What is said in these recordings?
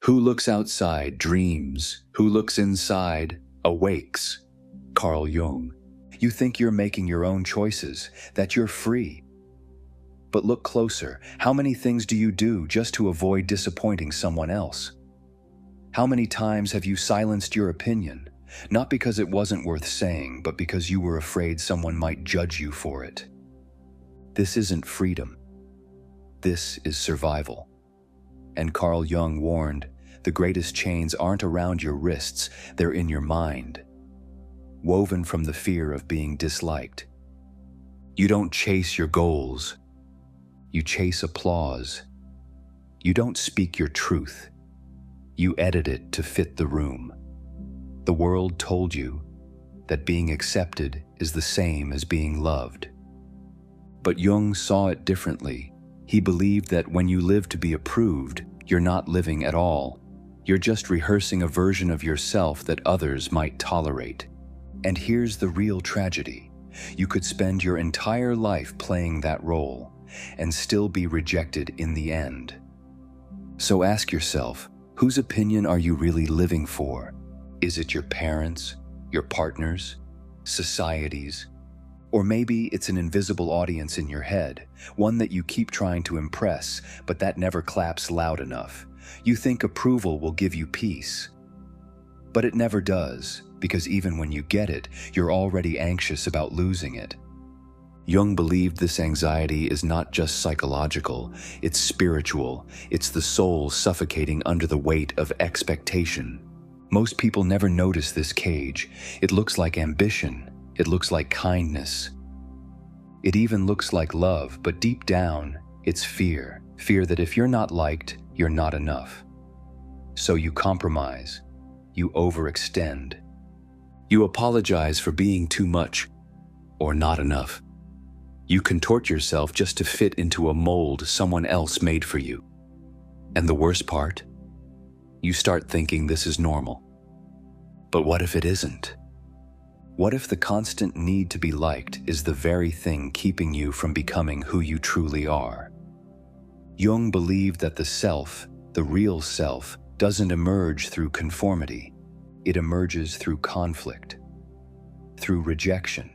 Who looks outside dreams, who looks inside awakes. Carl Jung. You think you're making your own choices, that you're free. But look closer. How many things do you do just to avoid disappointing someone else? How many times have you silenced your opinion, not because it wasn't worth saying, but because you were afraid someone might judge you for it? This isn't freedom. This is survival. And Carl Jung warned, the greatest chains aren't around your wrists, they're in your mind, woven from the fear of being disliked. You don't chase your goals. You chase applause. You don't speak your truth. You edit it to fit the room. The world told you that being accepted is the same as being loved. But Jung saw it differently. He believed that when you live to be approved, you're not living at all. You're just rehearsing a version of yourself that others might tolerate. And here's the real tragedy. You could spend your entire life playing that role and still be rejected in the end. So ask yourself, whose opinion are you really living for? Is it your parents, your partners, society's? Or maybe it's an invisible audience in your head, one that you keep trying to impress, but that never claps loud enough. You think approval will give you peace. But it never does, because even when you get it, you're already anxious about losing it. Jung believed this anxiety is not just psychological, it's spiritual. It's the soul suffocating under the weight of expectation. Most people never notice this cage. It looks like ambition. It looks like kindness. It even looks like love, but deep down, it's fear. Fear that if you're not liked, you're not enough. So you compromise. You overextend. You apologize for being too much or not enough. You contort yourself just to fit into a mold someone else made for you. And the worst part? You start thinking this is normal. But what if it isn't? What if the constant need to be liked is the very thing keeping you from becoming who you truly are? Jung believed that the self, the real self, doesn't emerge through conformity. It emerges through conflict, through rejection,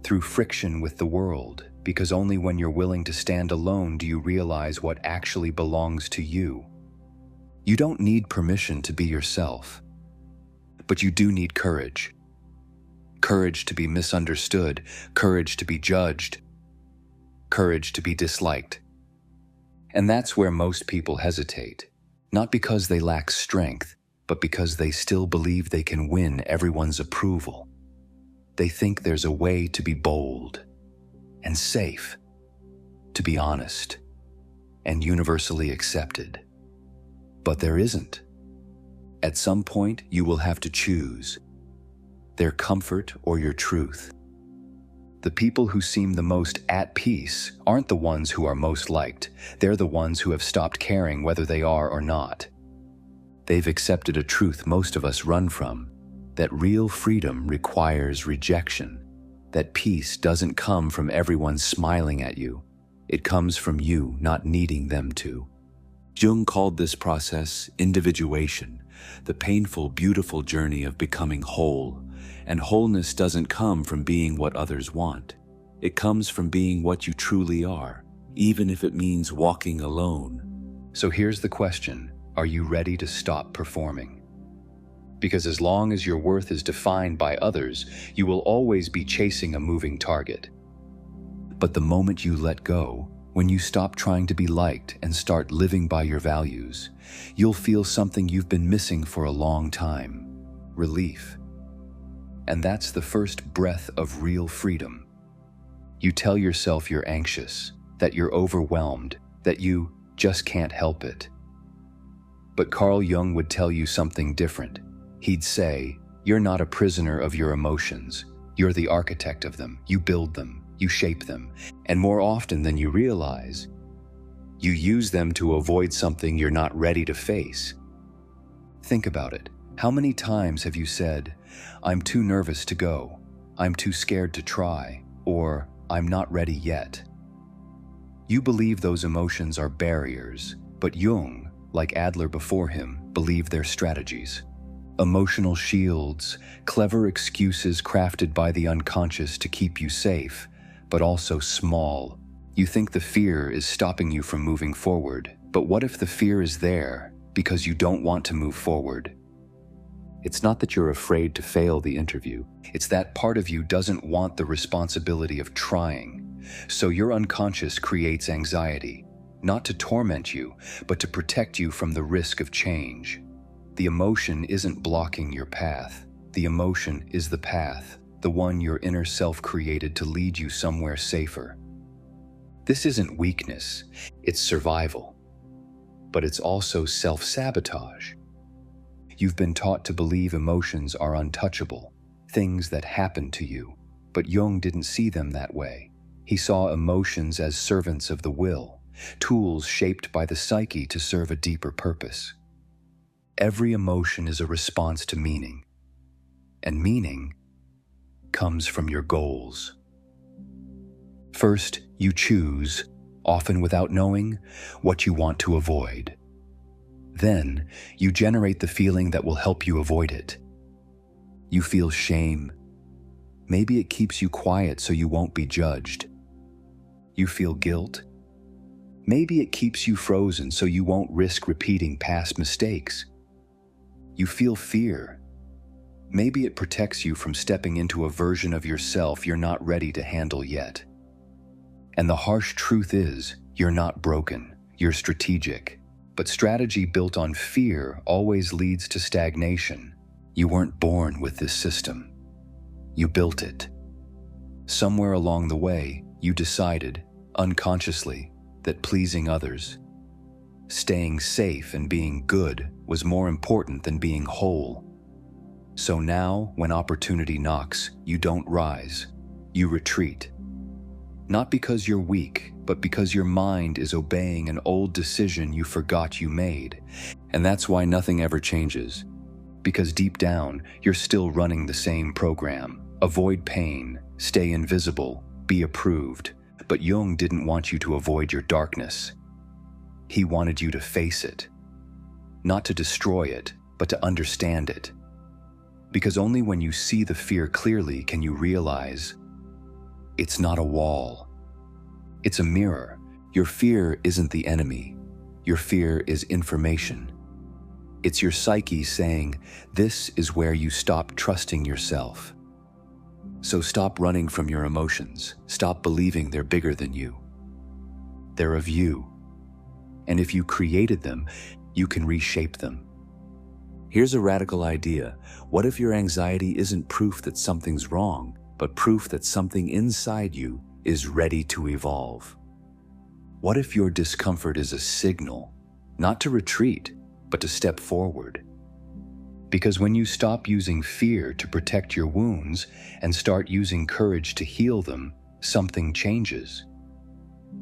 through friction with the world, because only when you're willing to stand alone do you realize what actually belongs to you. You don't need permission to be yourself, but you do need courage. Courage to be misunderstood, courage to be judged, courage to be disliked. And that's where most people hesitate, not because they lack strength, but because they still believe they can win everyone's approval. They think there's a way to be bold and safe, to be honest and universally accepted. But there isn't. At some point, you will have to choose their comfort or your truth. The people who seem the most at peace aren't the ones who are most liked. They're the ones who have stopped caring whether they are or not. They've accepted a truth most of us run from, that real freedom requires rejection, that peace doesn't come from everyone smiling at you. It comes from you not needing them to. Jung called this process individuation, the painful, beautiful journey of becoming whole. And wholeness doesn't come from being what others want. It comes from being what you truly are, even if it means walking alone. So here's the question. Are you ready to stop performing? Because as long as your worth is defined by others, you will always be chasing a moving target. But the moment you let go, when you stop trying to be liked and start living by your values, you'll feel something you've been missing for a long time: relief. And that's the first breath of real freedom. You tell yourself you're anxious, that you're overwhelmed, that you just can't help it. But Carl Jung would tell you something different. He'd say, you're not a prisoner of your emotions. You're the architect of them. You build them, you shape them, and more often than you realize, you use them to avoid something you're not ready to face. Think about it. How many times have you said, I'm too nervous to go, I'm too scared to try, or I'm not ready yet? You believe those emotions are barriers, but Jung, like Adler before him, believe their strategies. Emotional shields, clever excuses crafted by the unconscious to keep you safe, but also small. You think the fear is stopping you from moving forward, but what if the fear is there because you don't want to move forward? It's not that you're afraid to fail the interview. It's that part of you doesn't want the responsibility of trying. So your unconscious creates anxiety, not to torment you, but to protect you from the risk of change. The emotion isn't blocking your path. The emotion is the path, the one your inner self created to lead you somewhere safer. This isn't weakness, it's survival. But it's also self-sabotage. You've been taught to believe emotions are untouchable, things that happen to you. But Jung didn't see them that way. He saw emotions as servants of the will, tools shaped by the psyche to serve a deeper purpose. Every emotion is a response to meaning, and meaning comes from your goals. First, you choose, often without knowing, what you want to avoid. Then, you generate the feeling that will help you avoid it. You feel shame. Maybe it keeps you quiet so you won't be judged. You feel guilt. Maybe it keeps you frozen so you won't risk repeating past mistakes. You feel fear. Maybe it protects you from stepping into a version of yourself you're not ready to handle yet. And the harsh truth is, you're not broken, you're strategic. But strategy built on fear always leads to stagnation. You weren't born with this system. You built it. Somewhere along the way, you decided, unconsciously, that pleasing others, staying safe and being good was more important than being whole. So now, when opportunity knocks, you don't rise, you retreat. Not because you're weak, but because your mind is obeying an old decision you forgot you made. And that's why nothing ever changes. Because deep down, you're still running the same program. Avoid pain, stay invisible, be approved. But Jung didn't want you to avoid your darkness. He wanted you to face it. Not to destroy it, but to understand it. Because only when you see the fear clearly can you realize it's not a wall. It's a mirror. Your fear isn't the enemy. Your fear is information. It's your psyche saying, this is where you stop trusting yourself. So stop running from your emotions. Stop believing they're bigger than you. They're of you. And if you created them, you can reshape them. Here's a radical idea. What if your anxiety isn't proof that something's wrong, but proof that something inside you is ready to evolve? What if your discomfort is a signal, not to retreat, but to step forward? Because when you stop using fear to protect your wounds and start using courage to heal them, something changes.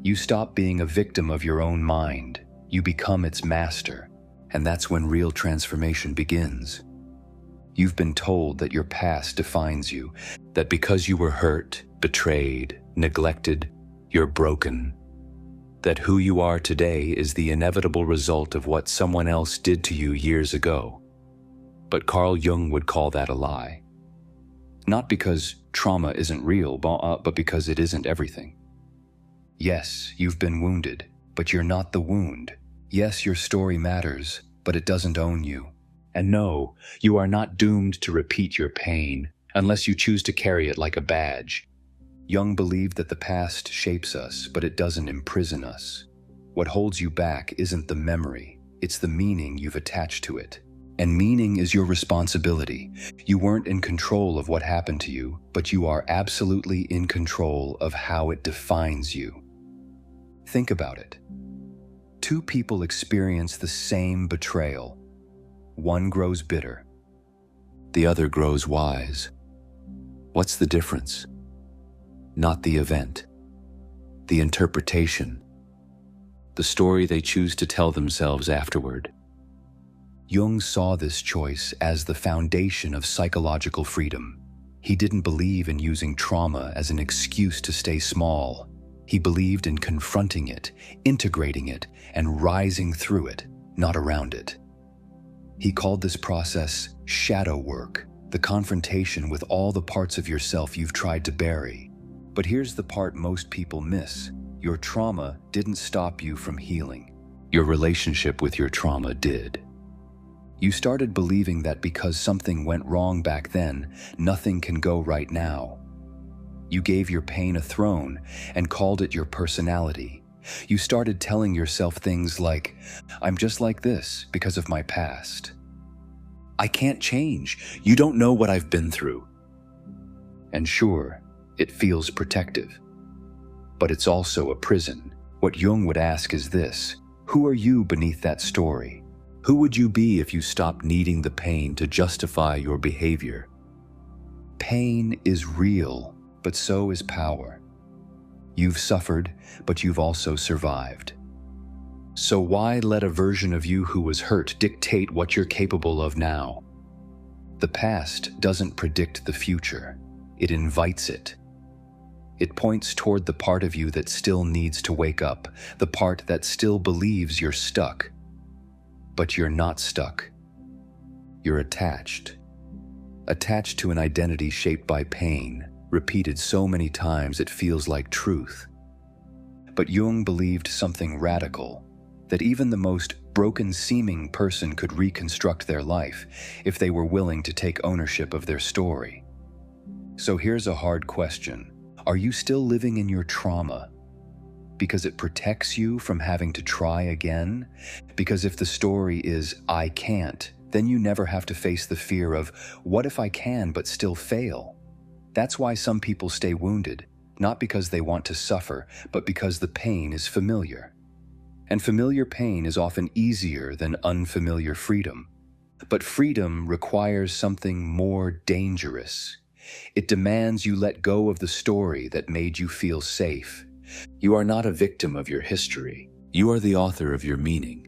You stop being a victim of your own mind. You become its master, and that's when real transformation begins. You've been told that your past defines you, that because you were hurt, betrayed, neglected, you're broken. That who you are today is the inevitable result of what someone else did to you years ago. But Carl Jung would call that a lie. Not because trauma isn't real, but because it isn't everything. Yes, you've been wounded, but you're not the wound. Yes, your story matters, but it doesn't own you. And no, you are not doomed to repeat your pain unless you choose to carry it like a badge. Jung believed that the past shapes us, but it doesn't imprison us. What holds you back isn't the memory, it's the meaning you've attached to it. And meaning is your responsibility. You weren't in control of what happened to you, but you are absolutely in control of how it defines you. Think about it. Two people experience the same betrayal. One grows bitter. The other grows wise. What's the difference? Not the event. The interpretation. The story they choose to tell themselves afterward. Jung saw this choice as the foundation of psychological freedom. He didn't believe in using trauma as an excuse to stay small. He believed in confronting it, integrating it, and rising through it. not around it. He called this process shadow work, the confrontation with all the parts of yourself you've tried to bury. But here's the part most people miss. Your trauma didn't stop you from healing. Your relationship with your trauma did. You started believing that because something went wrong back then, nothing can go right now. You gave your pain a throne and called it your personality. You started telling yourself things like, "I'm just like this because of my past. I can't change. You don't know what I've been through." And sure, it feels protective. But it's also a prison. What Jung would ask is this: who are you beneath that story? Who would you be if you stopped needing the pain to justify your behavior? Pain is real, but so is power. You've suffered, but you've also survived. So why let a version of you who was hurt dictate what you're capable of now? The past doesn't predict the future. It invites it. It points toward the part of you that still needs to wake up, the part that still believes you're stuck. But you're not stuck. You're attached. Attached to an identity shaped by pain, repeated so many times it feels like truth. But Jung believed something radical, that even the most broken-seeming person could reconstruct their life if they were willing to take ownership of their story. So here's a hard question. Are you still living in your trauma? Because it protects you from having to try again? Because if the story is, "I can't," then you never have to face the fear of, "What if I can but still fail?" That's why some people stay wounded, not because they want to suffer, but because the pain is familiar. And familiar pain is often easier than unfamiliar freedom. But freedom requires something more dangerous. It demands you let go of the story that made you feel safe. You are not a victim of your history. You are the author of your meaning.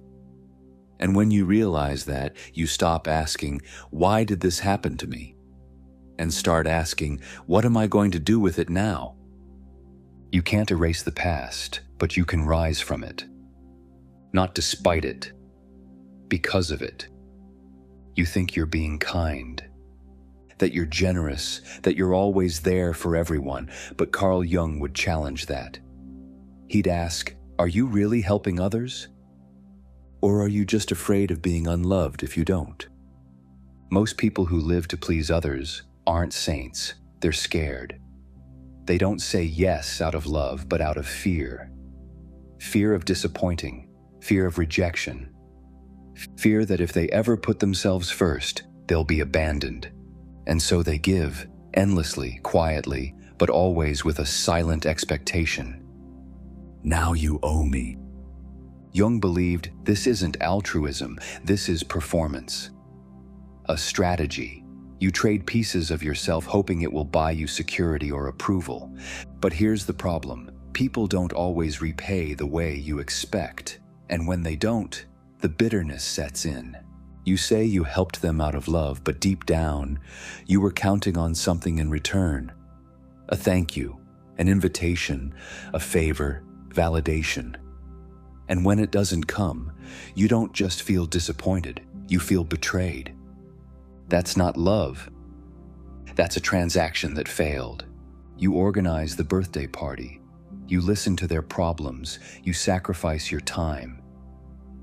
And when you realize that, you stop asking, "Why did this happen to me?" and start asking, "What am I going to do with it now?" You can't erase the past, but you can rise from it. Not despite it, because of it. You think you're being kind, that you're generous, that you're always there for everyone, but Carl Jung would challenge that. He'd ask, "Are you really helping others? Or are you just afraid of being unloved if you don't?" Most people who live to please others aren't saints. They're scared. They don't say yes out of love, but out of fear. Fear of disappointing, fear of rejection, fear that if they ever put themselves first, they'll be abandoned. And so they give, endlessly, quietly, but always with a silent expectation. "Now you owe me." Jung believed this isn't altruism, this is performance. A strategy. You trade pieces of yourself hoping it will buy you security or approval. But here's the problem. People don't always repay the way you expect. And when they don't, the bitterness sets in. You say you helped them out of love, but deep down, you were counting on something in return. A thank you, an invitation, a favor, validation. And when it doesn't come, you don't just feel disappointed, you feel betrayed. That's not love. That's a transaction that failed. You organize the birthday party. You listen to their problems. You sacrifice your time.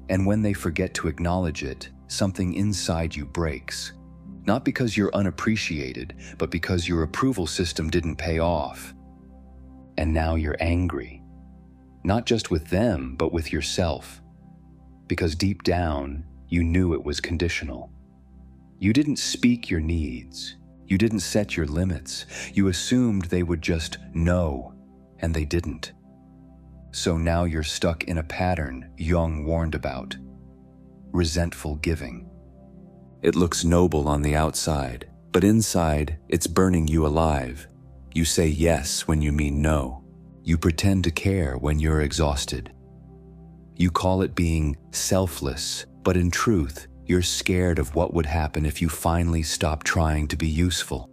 And when they forget to acknowledge it, something inside you breaks. Not because you're unappreciated, but because your approval system didn't pay off. And now you're angry. Not just with them, but with yourself. Because deep down, you knew it was conditional. You didn't speak your needs. You didn't set your limits. You assumed they would just know, and they didn't. So now you're stuck in a pattern Jung warned about. Resentful giving. It looks noble on the outside, but inside, it's burning you alive. You say yes when you mean no. You pretend to care when you're exhausted. You call it being selfless, but in truth, you're scared of what would happen if you finally stop trying to be useful.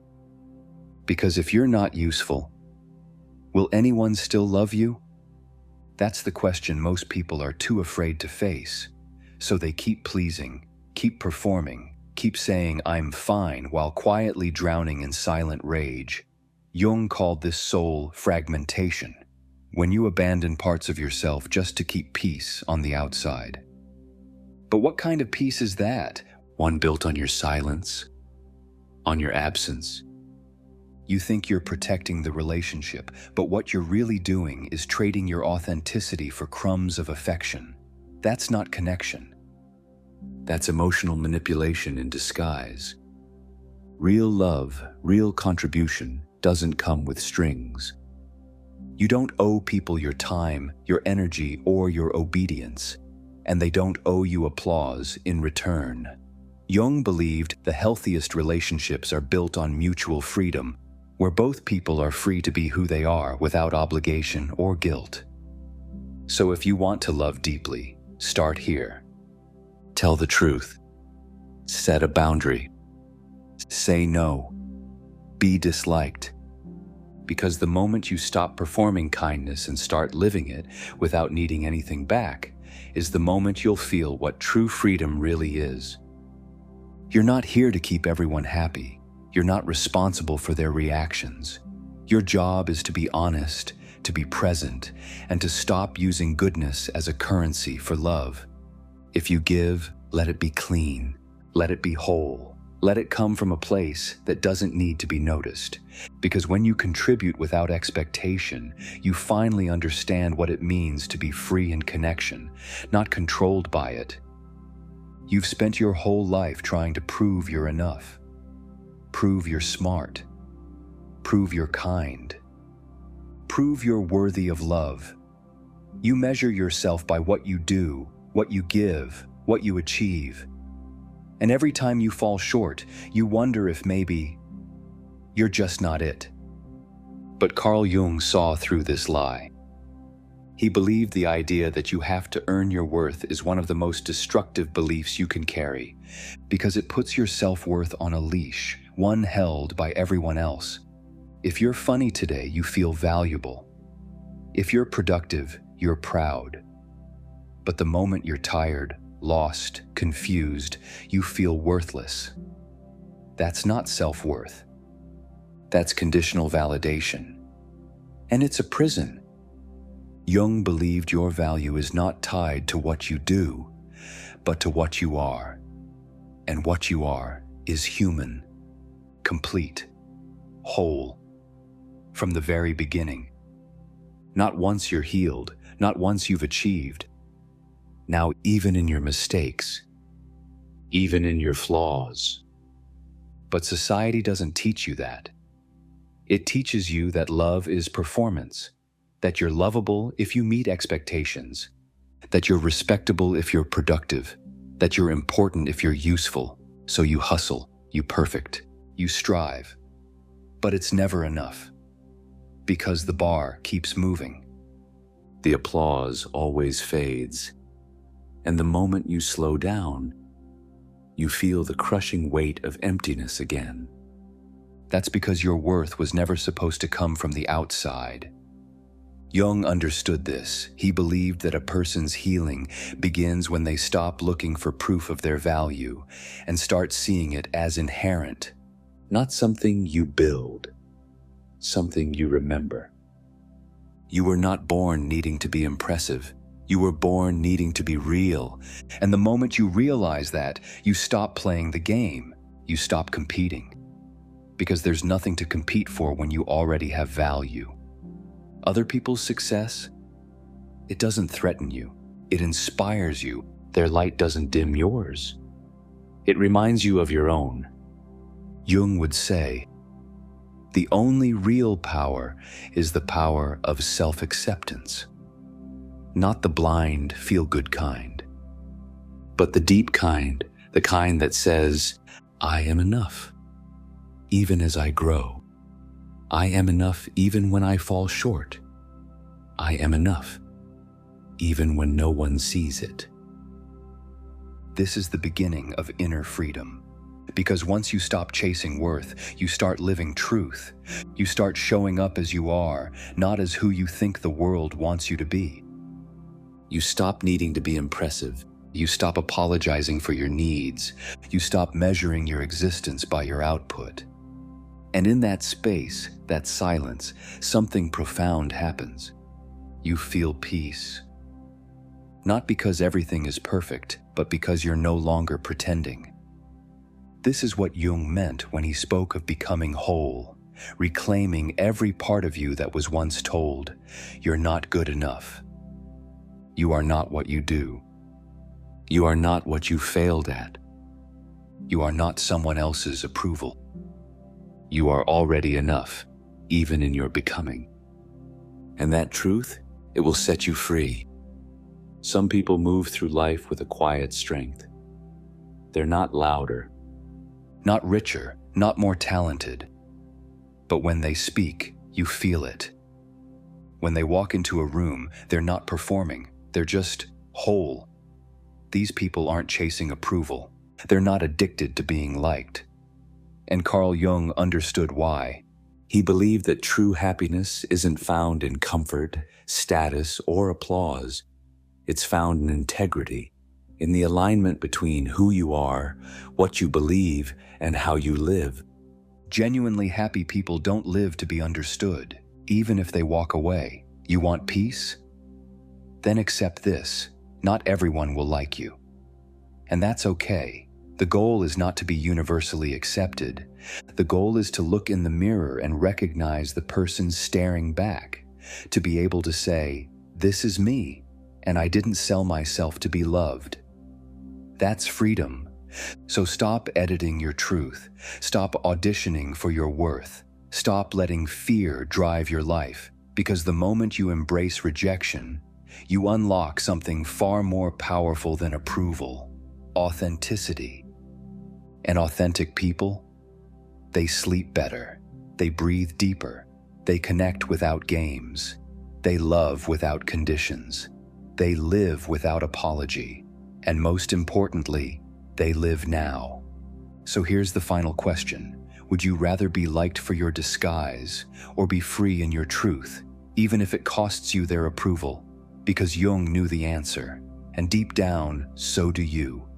Because if you're not useful, will anyone still love you? That's the question most people are too afraid to face. So they keep pleasing, keep performing, keep saying I'm fine while quietly drowning in silent rage. Jung called this soul fragmentation, when you abandon parts of yourself just to keep peace on the outside. But what kind of peace is that? One built on your silence, on your absence. You think you're protecting the relationship, but what you're really doing is trading your authenticity for crumbs of affection. That's not connection. That's emotional manipulation in disguise. Real love, real contribution doesn't come with strings. You don't owe people your time, your energy, or your obedience, and they don't owe you applause in return. Jung believed the healthiest relationships are built on mutual freedom, where both people are free to be who they are without obligation or guilt. So if you want to love deeply, start here. Tell the truth. Set a boundary. Say no. Be disliked. Because the moment you stop performing kindness and start living it without needing anything back, is the moment you'll feel what true freedom really is. You're not here to keep everyone happy. You're not responsible for their reactions. Your job is to be honest, to be present, and to stop using goodness as a currency for love. If you give, let it be clean. Let it be whole. Let it come from a place that doesn't need to be noticed. Because when you contribute without expectation, you finally understand what it means to be free in connection, not controlled by it. You've spent your whole life trying to prove you're enough. Prove you're smart. Prove you're kind. Prove you're worthy of love. You measure yourself by what you do, what you give, what you achieve. And every time you fall short, you wonder if maybe you're just not it. But Carl Jung saw through this lie. He believed the idea that you have to earn your worth is one of the most destructive beliefs you can carry, because it puts your self-worth on a leash, one held by everyone else. If you're funny today, you feel valuable. If you're productive, you're proud. But the moment you're tired, lost, confused, you feel worthless. That's not self-worth. That's conditional validation. And it's a prison. Jung believed your value is not tied to what you do, but to what you are. And what you are is human, complete, whole, from the very beginning. Not once you're healed, not once you've achieved. Now, even in your mistakes, even in your flaws. But society doesn't teach you that. It teaches you that love is performance, that you're lovable if you meet expectations, that you're respectable if you're productive, that you're important if you're useful, so you hustle, you perfect, you strive. But it's never enough, because the bar keeps moving. The applause always fades, and the moment you slow down, you feel the crushing weight of emptiness again. That's because your worth was never supposed to come from the outside. Jung understood this. He believed that a person's healing begins when they stop looking for proof of their value and start seeing it as inherent, not something you build, something you remember. You were not born needing to be impressive. You were born needing to be real. And the moment you realize that, you stop playing the game. You stop competing. Because there's nothing to compete for when you already have value. Other people's success, it doesn't threaten you. It inspires you. Their light doesn't dim yours. It reminds you of your own. Jung would say, the only real power is the power of self-acceptance. Not the blind, feel-good kind, but the deep kind, the kind that says, I am enough, even as I grow. I am enough even when I fall short. I am enough, even when no one sees it. This is the beginning of inner freedom, because once you stop chasing worth, you start living truth. You start showing up as you are, not as who you think the world wants you to be. You stop needing to be impressive. You stop apologizing for your needs. You stop measuring your existence by your output. And in that space, that silence, something profound happens. You feel peace. Not because everything is perfect, but because you're no longer pretending. This is what Jung meant when he spoke of becoming whole, reclaiming every part of you that was once told, "You're not good enough. You are not what you do. You are not what you failed at. You are not someone else's approval. You are already enough, even in your becoming." And that truth, it will set you free. Some people move through life with a quiet strength. They're not louder, not richer, not more talented. But when they speak, you feel it. When they walk into a room, they're not performing, they're just whole. These people aren't chasing approval. They're not addicted to being liked. And Carl Jung understood why. He believed that true happiness isn't found in comfort, status, or applause. It's found in integrity, in the alignment between who you are, what you believe, and how you live. Genuinely happy people don't live to be understood, even if they walk away. You want peace? Then accept this: not everyone will like you. And that's okay. The goal is not to be universally accepted. The goal is to look in the mirror and recognize the person staring back, to be able to say, "This is me, and I didn't sell myself to be loved." That's freedom. So stop editing your truth. Stop auditioning for your worth. Stop letting fear drive your life, because the moment you embrace rejection, you unlock something far more powerful than approval: authenticity. And authentic people, they sleep better, they breathe deeper, they connect without games, they love without conditions, they live without apology, and most importantly, they live now. So here's the final question: would you rather be liked for your disguise or be free in your truth, even if it costs you their approval? Because Jung knew the answer, and deep down, so do you.